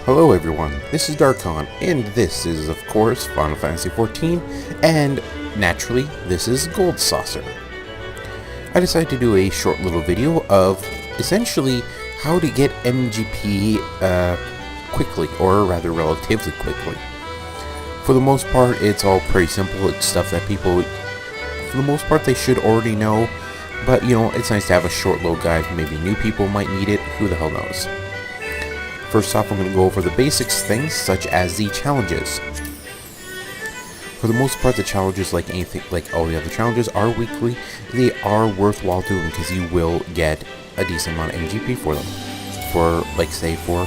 Hello everyone, this is Darkon, and this is of course Final Fantasy XIV, and naturally, this is Gold Saucer. I decided to do a short little video of essentially how to get MGP quickly, or rather relatively quickly. For the most part, it's all pretty simple. It's stuff that people, for the most part, they should already know, but you know, it's nice to have a short little guide. Maybe new people might need it, who the hell knows. First off, I'm going to go over the basics things, such as the challenges. For the most part, the challenges, like anything, like all the other challenges, are weekly. They are worthwhile doing because you will get a decent amount of MGP for them. For, like, say, for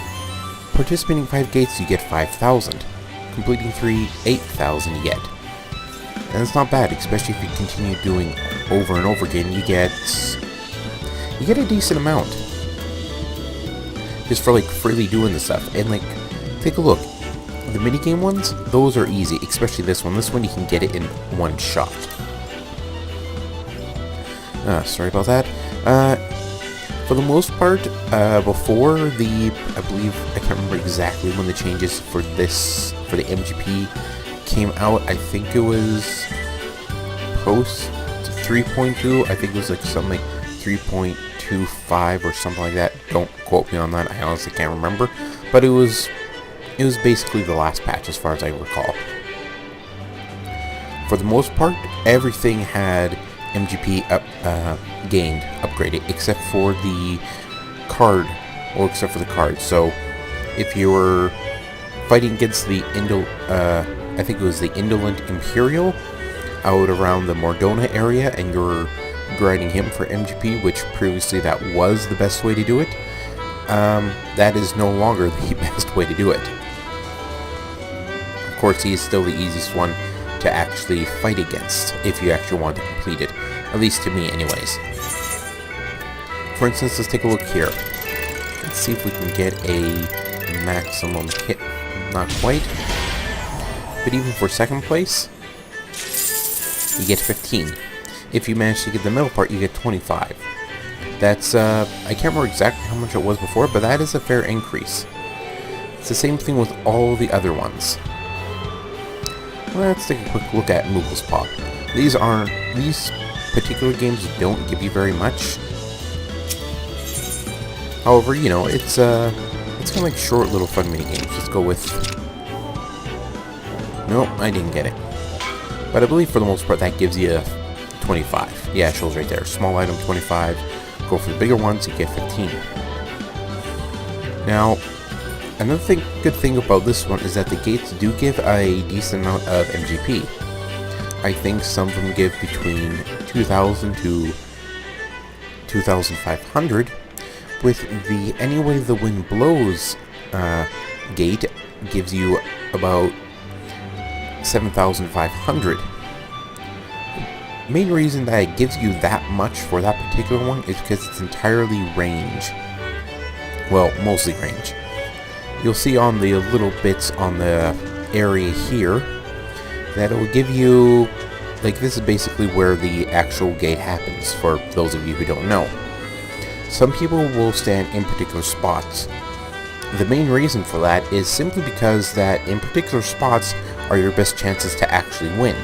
participating 5 gates, you get 5,000. Completing 3, 8,000 you get. And it's not bad, especially if you continue doing over and over again. You get a decent amount. Just for like freely doing the stuff. And like, take a look. The minigame ones, those are easy, especially this one. This one you can get it in one shot. Sorry about that. For the most part, before the, I believe, I can't remember exactly when the changes for this, for the MGP came out. I think it was post 3.2. I think it was like something like 3.25 or something like that. Don't quote me on that. I honestly can't remember. But it was basically the last patch as far as I recall. For the most part, everything had MGP gained, upgraded, except for the card, or except for the card. So, if you were fighting against the Indle, I think it was the Indolent Imperial, out around the Mordona area, and you're grinding him for MGP, which previously that was the best way to do it, that is no longer the best way to do it. Of course, he is still the easiest one to actually fight against, if you actually want to complete it. At least to me, anyways. For instance, let's take a look here. Let's see if we can get a maximum hit. Not quite. But even for second place, you get 15. If you manage to get the middle part, you get 25. That's, I can't remember exactly how much it was before, but that is a fair increase. It's the same thing with all the other ones. Let's take a quick look at Moogle's Paw. These particular games don't give you very much. However, you know, it's kind of like short little fun mini games. Let's go with... Nope, I didn't get it. But I believe for the most part that gives you 25. Yeah, it shows right there. Small item 25. Go for the bigger ones, you get 15. Now, another good thing about this one is that the gates do give a decent amount of MGP. I think some of them give between 2,000 to 2,500. With the Anyway the Wind Blows gate gives you about 7,500. Main reason that it gives you that much for that particular one is because it's entirely range. Well, mostly range. You'll see on the little bits on the area here that it will give you, like, this is basically where the actual gate happens, for those of you who don't know. Some people will stand in particular spots. The main reason for that is simply because that in particular spots are your best chances to actually win.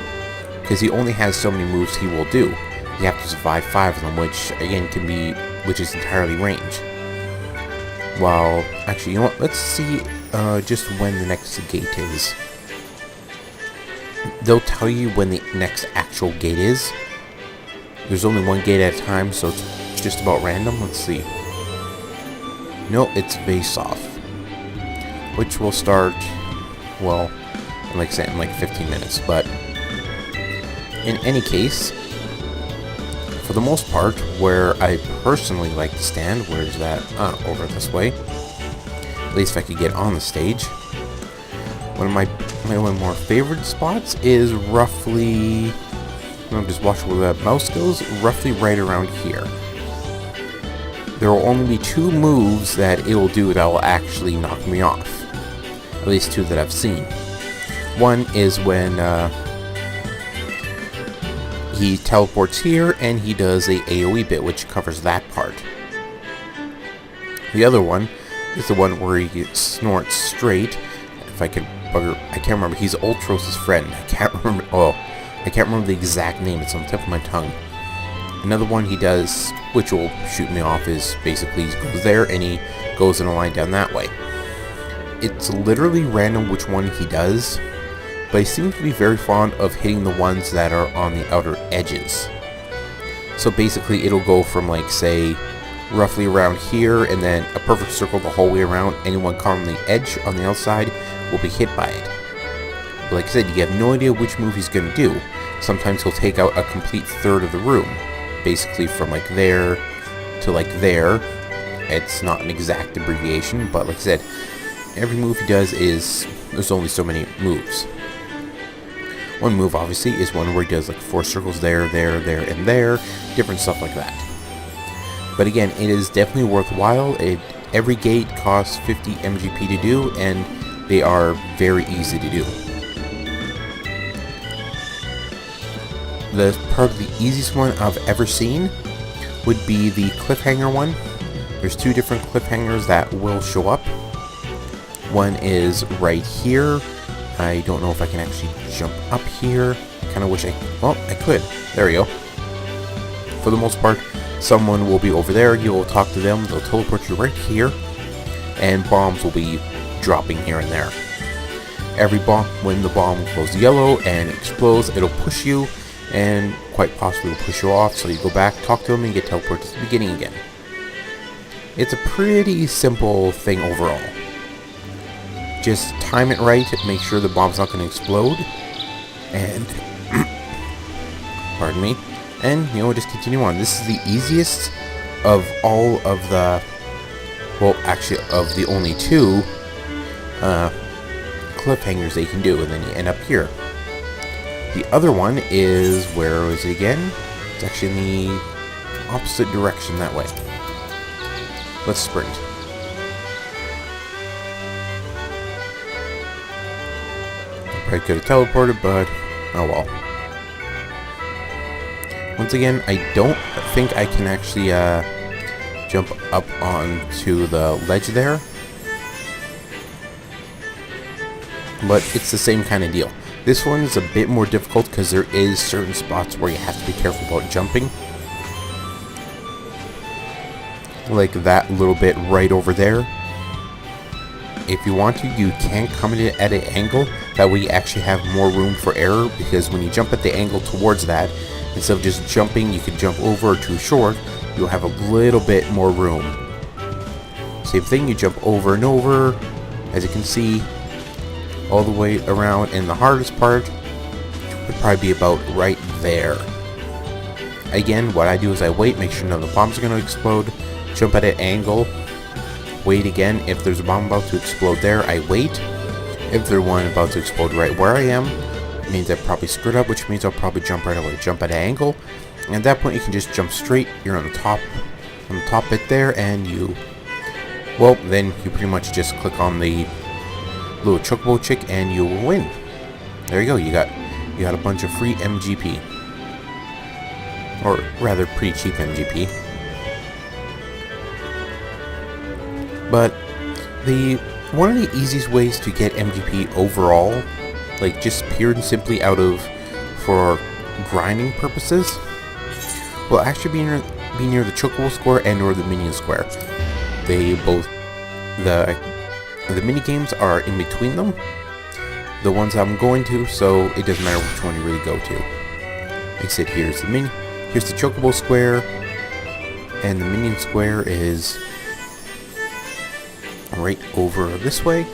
Because he only has so many moves he will do. You have to survive 5 of them, which again which is entirely range. Well, actually, you know what? Let's see just when the next gate is. They'll tell you when the next actual gate is. There's only one gate at a time, so it's just about random. Let's see. No, it's Face Off, which will start, well, like I said, in like 15 minutes, but in any case, for the most part, where I personally like to stand, where's that? Over this way. At least if I could get on the stage. One of my more favorite spots is roughly, I'm just watching where the mouse goes, roughly right around here. There will only be 2 moves that it will do that will actually knock me off. At least 2 that I've seen. One is when, he teleports here, and he does a AoE bit, which covers that part. The other one is the one where he snorts straight. If I could bugger, I can't remember. He's Ultros's friend. I can't remember. Oh, I can't remember the exact name. It's on the tip of my tongue. Another one he does, which will shoot me off, is basically he goes there and he goes in a line down that way. It's literally random which one he does, but he seems to be very fond of hitting the ones that are on the outer edges. So basically it'll go from, like, say, roughly around here, and then a perfect circle the whole way around. Anyone caught on the edge on the outside will be hit by it. But like I said, you have no idea which move he's going to do. Sometimes he'll take out a complete third of the room. Basically from like there to like there. It's not an exact abbreviation, but like I said, every move he does is, there's only so many moves. One move obviously is one where he does like 4 circles there, there, there, and there. Different stuff like that. But again, it is definitely worthwhile. Every gate costs 50 MGP to do, and they are very easy to do. The probably the easiest one I've ever seen would be the Cliffhanger one. There's 2 different Cliffhangers that will show up. One is right here. I don't know if I can actually jump up here. I kind of wish well, I could. There we go. For the most part, someone will be over there. You'll talk to them. They'll teleport you right here. And bombs will be dropping here and there. Every bomb, when the bomb goes yellow and explodes, it'll push you. And quite possibly will push you off. So you go back, talk to them, and get teleported to the beginning again. It's a pretty simple thing overall. Just time it right, make sure the bomb's not going to explode, and pardon me, and just continue on. This is the easiest of all of the, well, actually of the only 2 cliffhangers they can do, and then you end up here. The other one is, where was it again? It's actually in the opposite direction that way. Let's sprint. I could have teleported, but oh well. Once again, I don't think I can actually jump up onto the ledge there, but it's the same kind of deal. This one is a bit more difficult because there is certain spots where you have to be careful about jumping, like that little bit right over there. If you want to, you can come in at an angle. That way you actually have more room for error, because when you jump at the angle towards that, instead of just jumping, you can jump over or too short, you'll have a little bit more room. Same thing, you jump over and over, as you can see, all the way around, and the hardest part would probably be about right there. Again, what I do is I wait, make sure none of the bombs are going to explode, jump at an angle, wait again. If there's a bomb about to explode there, I wait. If there's one about to explode right where I am, it means I probably screwed up, which means I'll probably jump right away. Jump at an angle, and at that point you can just jump straight. You're on the top bit there, and well, then you pretty much just click on the little chocobo chick, and you will win. There you go. You got a bunch of free MGP, or rather, pretty cheap MGP. But one of the easiest ways to get MGP overall, like just pure and simply for grinding purposes, will actually be near the chocobo square and or the minion square. They both, the mini games are in between them, the ones I'm going to, so it doesn't matter which one you really go to. Like I said, here's the chocobo square, and the minion square is right over this way.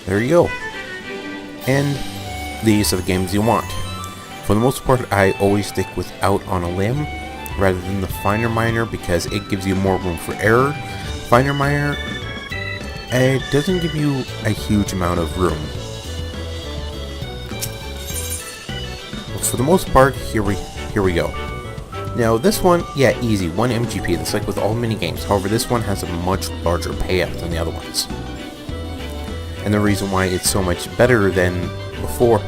There you go. And these are the games you want. For the most part, I always stick with Out on a Limb rather than the Finder Miner, because it gives you more room for error. Finder Miner, it doesn't give you a huge amount of room. But for the most part, here we go. Now this one, yeah, easy, 1 MGP, that's like with all mini games. However, this one has a much larger payout than the other ones. And the reason why it's so much better than before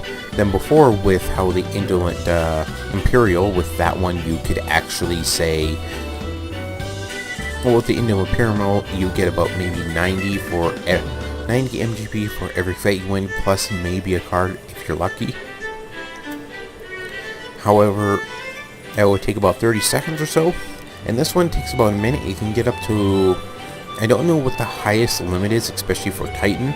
with how the Indolent Imperial, with that one you could actually say, Well, with the Indle Pyramid, you get about maybe 90 MGP for every fight you win, plus maybe a card if you're lucky. However, that would take about 30 seconds or so, and this one takes about a minute. You can get up to, I don't know what the highest limit is, especially for Titan,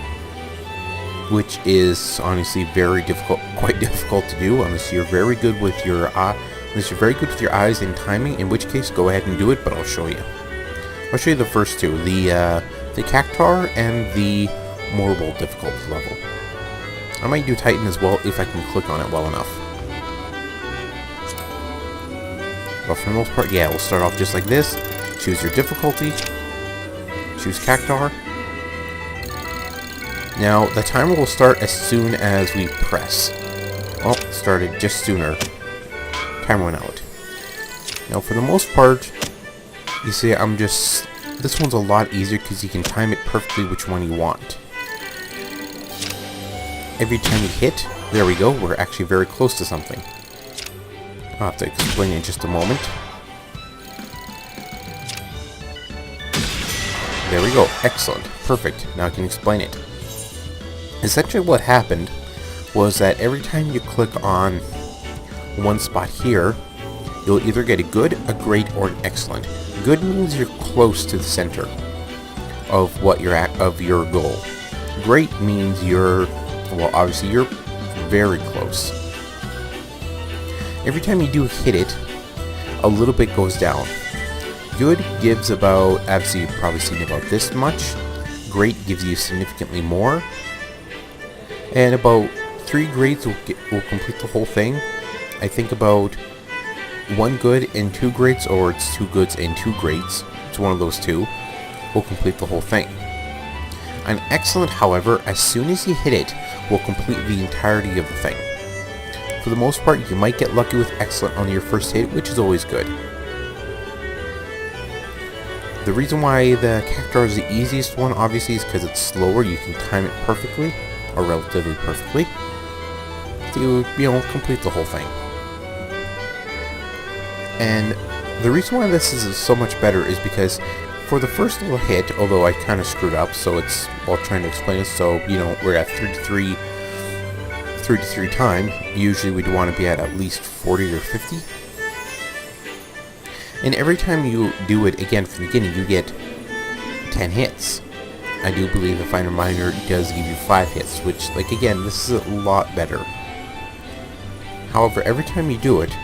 which is honestly very difficult, quite difficult to do unless you're very good with your eyes and timing, in which case go ahead and do it, but I'll show you. I'll show you the first two, the Cactar and the Marble difficulty level. I might do Titan as well if I can click on it well enough. But for the most part, yeah, we'll start off just like this. Choose your difficulty. Choose Cactar. Now, the timer will start as soon as we press. Well, it started just sooner. Timer went out. Now, for the most part, you see, this one's a lot easier because you can time it perfectly which one you want. Every time you hit, there we go, we're actually very close to something. I'll have to explain in just a moment. There we go, excellent, perfect, now I can explain it. Essentially what happened was that every time you click on one spot here, you'll either get a good, a great, or an excellent. Good means you're close to the center of what you're at, of your goal. Great means you're, well, obviously you're very close. Every time you do hit it, a little bit goes down. Good gives about, obviously you've probably seen about this much. Great gives you significantly more. And about 3 grades will complete the whole thing. I think about 1 good and 2 grades, or it's 2 goods and 2 grades. It's one of those two. Will complete the whole thing. An excellent, however, as soon as you hit it, will complete the entirety of the thing. For the most part, you might get lucky with excellent on your first hit, which is always good. The reason why the Cactar is the easiest one, obviously, is because it's slower. You can time it perfectly, or relatively perfectly, to, complete the whole thing. And the reason why this is so much better is because for the first little hit, although I kind of screwed up, so it's, while trying to explain it, so, we're at 3 to 3 time. Usually we'd want to be at least 40 or 50. And every time you do it again from the beginning, you get 10 hits. I do believe the Fine Reminder does give you 5 hits, which, like, again, this is a lot better. However, every time you do it,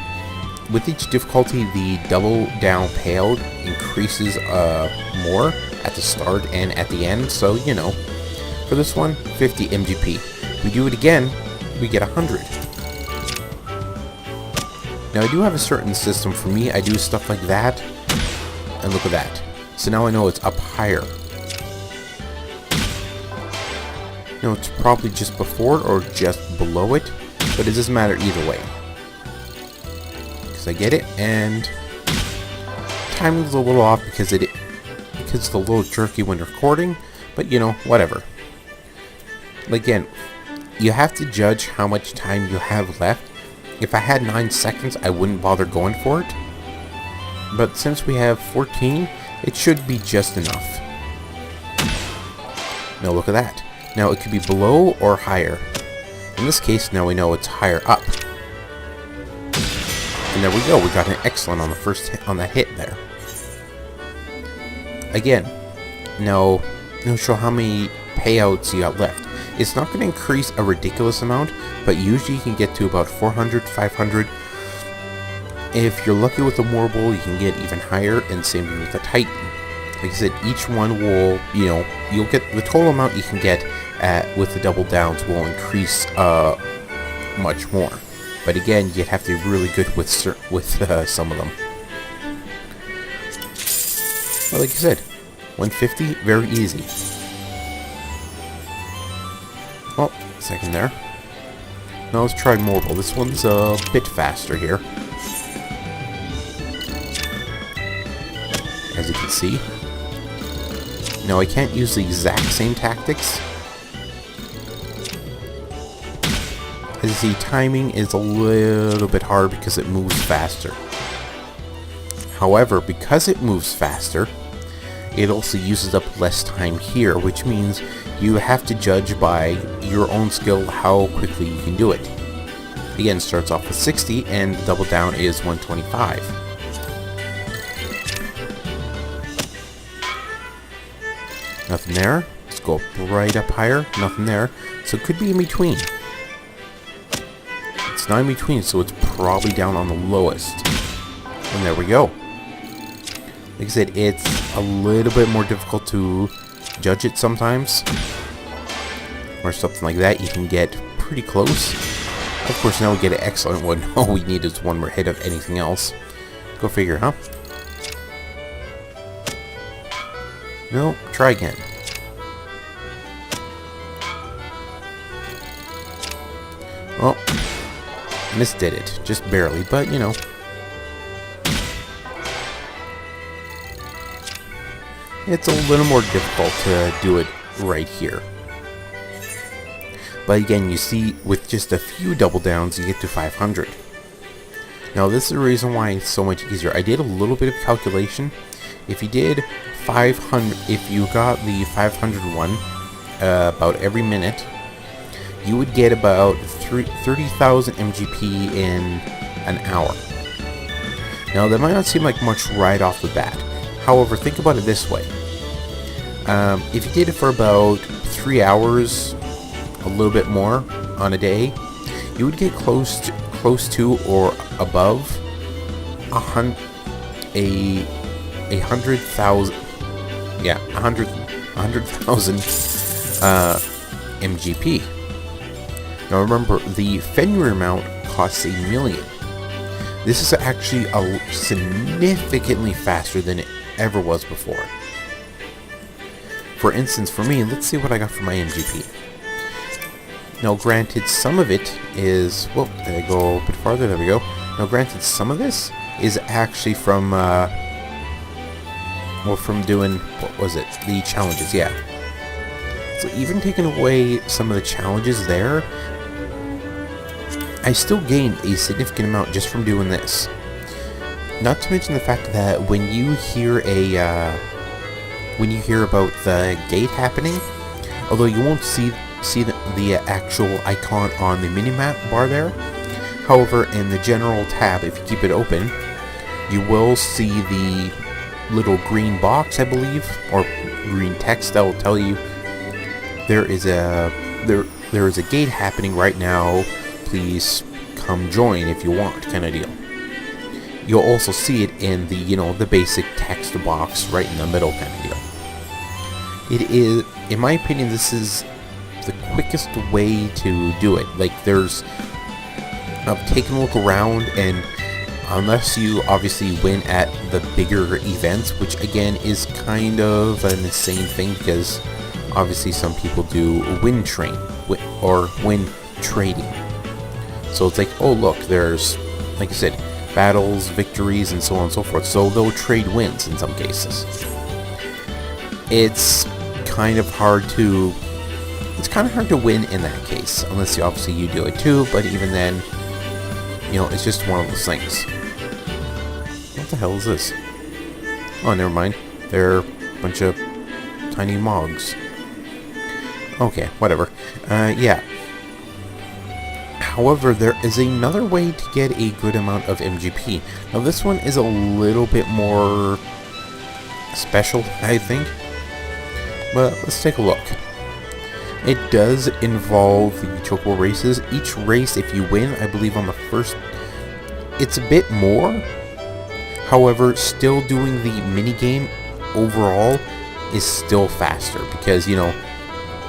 with each difficulty, the double down payout increases more at the start and at the end. So, for this one, 50 MGP. We do it again, we get 100. Now, I do have a certain system. For me, I do stuff like that, and look at that. So now I know it's up higher. It's probably just before it or just below it, but it doesn't matter either way. Because I get it, and timing's a little off because it's a little jerky when recording, but whatever. Again, you have to judge how much time you have left. If I had 9 seconds, I wouldn't bother going for it. But since we have 14, it should be just enough. Now look at that. Now it could be below or higher. In this case, now we know it's higher up. And there we go. We got an excellent on the first hit, on that hit there. Again, now it'll show how many payouts you got left. It's not going to increase a ridiculous amount, but usually you can get to about 400, 500. If you're lucky with the Marble, you can get even higher, and same thing with the Titan. Like I said, each one will, you'll get the total amount you can get with the double downs will increase much more. But again, you'd have to be really good with some of them. But like I said, 150, very easy. Oh, second there. Now let's try Marble. This one's a bit faster here, as you can see. Now I can't use the exact same tactics, as the timing is a little bit hard because it moves faster. However, because it moves faster, it also uses up less time here, which means you have to judge by your own skill how quickly you can do it. Again, it starts off with 60, and the double down is 125. Nothing there. Let's go right up higher. Nothing there. So it could be in between. It's not in between, so it's probably down on the lowest. And there we go. Like I said, it's a little bit more difficult to judge it sometimes. Or something like that. You can get pretty close. Of course, now we get an excellent one. All we need is one more hit of anything else. Go figure, huh? No, try again. Well, misdid it. Just barely, but you know. It's a little more difficult to do it right here. But again, you see, with just a few double downs, you get to 500. Now, this is the reason why it's so much easier. I did a little bit of calculation. If you did 500, if you got the 501 about every minute, you would get about 30,000 MGP in an hour. Now, that might not seem like much right off the bat. However, think about it this way. If you did it for about 3 hours, a little bit more on a day, you would get close to or above 100,000. Yeah, 100,000 MGP. Now remember, the Fenrir mount costs 1 million. This is actually significantly faster than it ever was before. For instance, for me, let's see what I got for my MGP. Now, granted, some of it is... Whoa, did I go a bit farther? There we go. Now, granted, some of this is actually from... well, from doing... What was it? The challenges, yeah. So, even taking away some of the challenges there, I still gained a significant amount just from doing this. Not to mention the fact that when you hear a... when you hear about the gate happening, although you won't see the actual icon on the minimap bar there. However, in the general tab, if you keep it open, you will see the little green box, I believe, or green text that will tell you there is a gate happening right now. Please come join if you want, kind of deal. You'll also see it in the, you know, the basic text box right in the middle, kind of deal. It is, in my opinion, this is the quickest way to do it. Like, I've taken a look around, and unless you obviously win at the bigger events, which again is kind of an insane thing, because obviously some people do win trading. So it's like, oh look, there's, like I said, battles, victories, and so on and so forth. So they'll trade wins in some cases. It's kind of hard to win in that case, unless obviously you do it too, but even then, you know, it's just one of those things. What the hell is this? Oh, never mind. They're a bunch of tiny mogs. Okay, whatever. Yeah. However, there is another way to get a good amount of MGP. Now, this one is a little bit more special, I think. But let's take a look. It does involve the chocobo races. Each race, if you win, I believe on the first, it's a bit more. However, still doing the minigame overall is still faster, because, you know,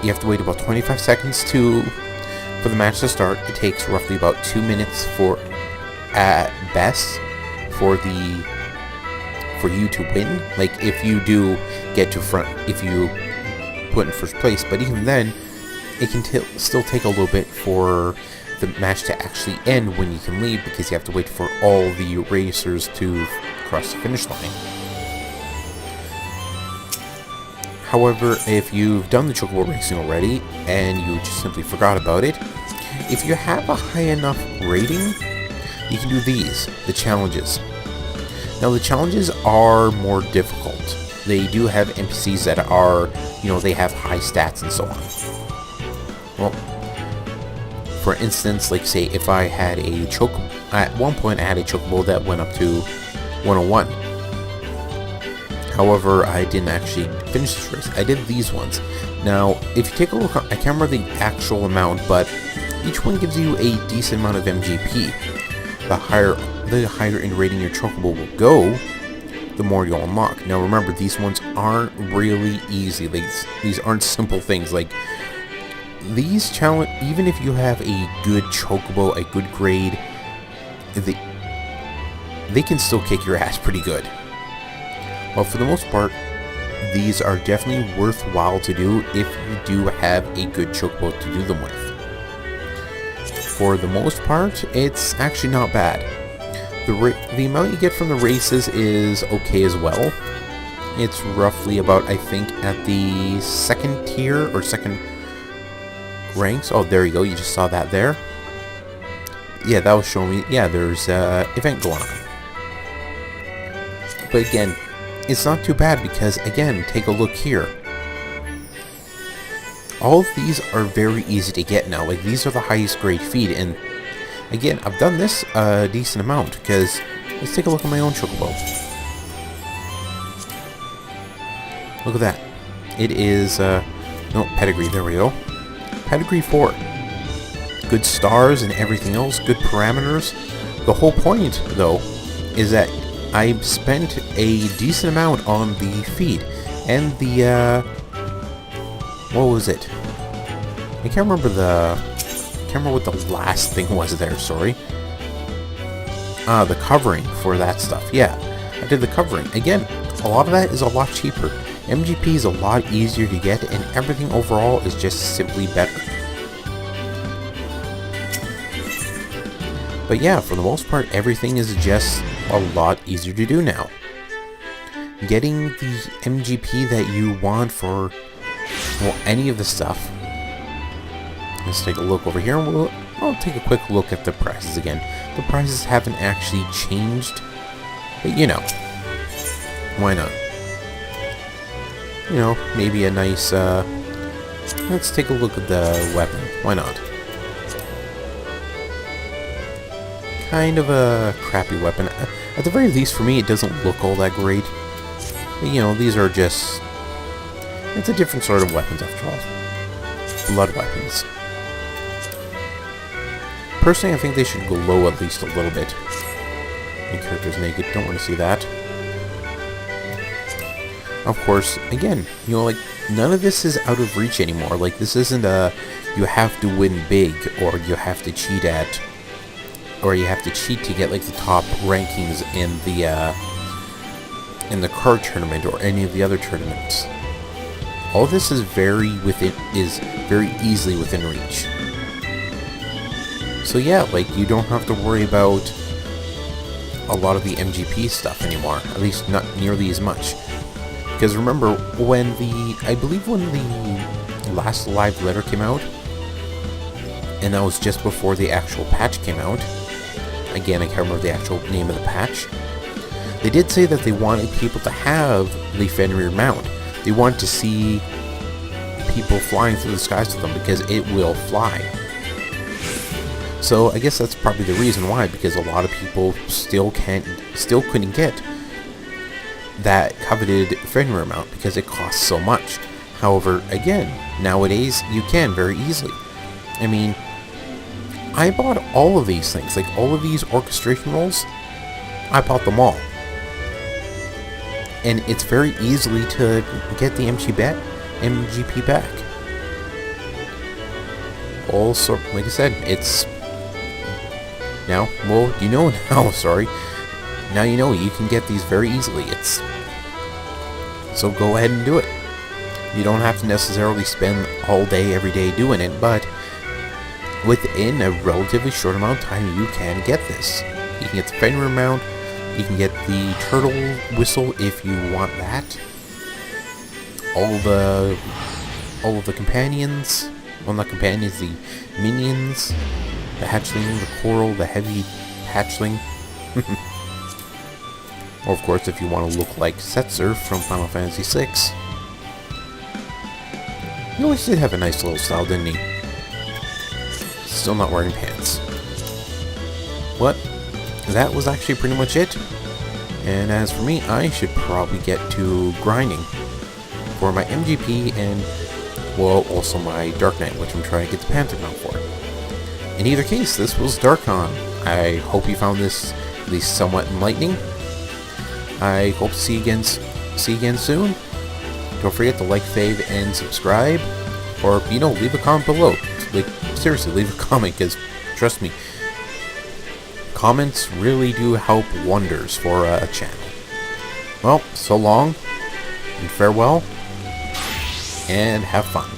you have to wait about 25 seconds for the match to start. It takes roughly about 2 minutes at best for you to win. Like, if you do get to front, if you put in first place, but even then, it can still take a little bit for the match to actually end when you can leave, because you have to wait for all the racers to cross the finish line. However, if you've done the chocobo racing already and you just simply forgot about it, if you have a high enough rating, you can do the challenges. Now, the challenges are more difficult. they do have NPCs that are, they have high stats and so on. Well, for instance, like say if I had a chocobo, at one point I had a chocobo that went up to 101. However, I didn't actually finish this race. I did these ones. Now, if you take a look, I can't remember the actual amount, but each one gives you a decent amount of MGP. The higher in rating your chocobo will go, the more you'll unlock. Now remember, these ones aren't really easy. These aren't simple things. Like, these challenge, even if you have a good chocobo, a good grade, they can still kick your ass pretty good. Well, for the most part, these are definitely worthwhile to do if you do have a good chocobo to do them with. For the most part, it's actually not bad. The amount you get from the races is okay as well. It's roughly about, I think, at the second tier or second ranks. Oh, there you go. You just saw that there. Yeah, that was showing me. Yeah, there's an event going on. But again, it's not too bad because, again, take a look here. All of these are very easy to get now. Like, these are the highest grade feed, and again, I've done this a decent amount because let's take a look at my own chocobo. Look at that. It is no, pedigree. There we go. Pedigree 4. Good stars and everything else. Good parameters. The whole point, though, is that I spent a decent amount on the feed and the what was it? I can't remember what the last thing was there. Sorry. The covering for that stuff. Yeah, I did the covering. Again, a lot of that is a lot cheaper. MGP is a lot easier to get, and everything overall is just simply better. But yeah, for the most part, everything is just a lot easier to do now. Getting the MGP that you want for, well, any of the stuff. Let's take a look over here, and I'll take a quick look at the prices again. The prices haven't actually changed, but why not? Maybe a nice, let's take a look at the weapon. Why not? Kind of a crappy weapon. At the very least, for me, it doesn't look all that great. But, these are just... It's a different sort of weapons, after all. Blood weapons. Personally, I think they should glow at least a little bit. The character's naked. Don't want to see that. Of course, again, none of this is out of reach anymore. Like, this isn't a... You have to win big, or you have to cheat at... Or you have to cheat to get, like, the top rankings in the card tournament or any of the other tournaments. All this is very easily within reach. So yeah, like, you don't have to worry about a lot of the MGP stuff anymore. At least not nearly as much. Because remember, I believe when the last live letter came out, and that was just before the actual patch came out. Again, I can't remember the actual name of the patch. They did say that they wanted people to have the Fenrir mount. They wanted to see people flying through the skies with them because it will fly. So I guess that's probably the reason why, because a lot of people still couldn't get that coveted Fenrir mount because it costs so much. However, again, nowadays you can very easily. I mean, I bought all of these things, like all of these orchestration rolls, I bought them all. And it's very easily to get the MGP back. Also, like I said, it's... Now, well, you know now, sorry. Now you know you can get these very easily. So go ahead and do it. You don't have to necessarily spend all day, every day doing it, but within a relatively short amount of time, you can get this. You can get the Fenrir mount, you can get the turtle whistle if you want that. All of the companions, well, not companions, the minions, the hatchling, the coral, the heavy hatchling. Or of course, if you want to look like Setzer from Final Fantasy VI. He always did have a nice little style, didn't he? Still not wearing pants. But that was actually pretty much it. And as for me, I should probably get to grinding for my MGP and, well, also my Dark Knight, which I'm trying to get the Panther mount for. In either case, this was Darkon. I hope you found this at least somewhat enlightening. I hope to see you again soon. Don't forget to like, fave, and subscribe. Or, you know, leave a comment below. Like, seriously, leave a comment, because, trust me, comments really do help wonders for a channel. Well, so long, and farewell, and have fun.